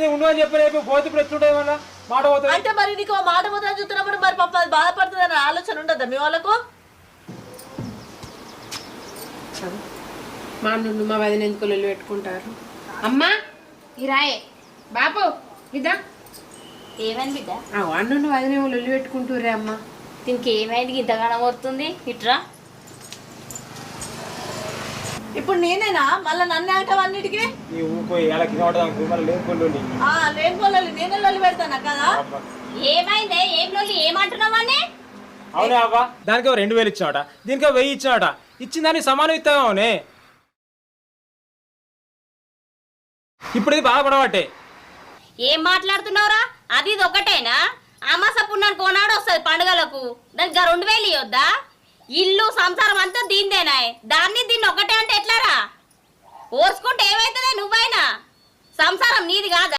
అయిపోయింది ఉండు అని చెప్పి పోతే ఇప్పుడు ఎట్లుంటుంది మళ్ళీ మాట పోతుంది అంటే మరి నీకు మాట పోతుందని చూస్తున్నప్పుడు మరి పాప అది బాధపడుతుందని ఆలోచన ఉండదా మీ వాళ్ళకు? మా నుండి మా వదిన ఎందుకు లొల్లి పెట్టుకుంటారు. అమ్మా ఈ రాయే బాపు ఇదా ఏమైంది బిడ్డ? అన్నుండి వదిన లొల్లి పెట్టుకుంటురే అమ్మా. దీనికి ఏమైంది ఇంతగానో వస్తుంది ఇట్రా? ఇప్పుడు నేనేనా మళ్ళీ నన్ను అంటావు అన్నిటికీ? లేని పొలాలు నేనే లొల్లి పెడతానా కదా? ఏమైందే? ఏం లొల్లి? ఏమంటున్నావని? అవునే అవ్వ, దానికి 2000 ఇచ్చాట, దీనికి 1000 ఇచ్చాట. ఇచ్చిందని సమానం ఇస్తావా? అవునే, ఇప్పుడు ఇది బాధపడబట్టే. ఏం మాట్లాడుతున్నావురా? అది ఇది ఒకటేనా? అమాస పున్నాను కొనాడు వస్తుంది పండుగలకు, దానికి 2000 ఇవ్వద్దా? ఇల్లు సంసారం అంతా దీందేనా? దీన్ని ఒకటే అంటే ఎట్లారా? ఓర్చుకుంటే ఏమైతుందే? నువ్వైనా సంసారం నీది కాదా?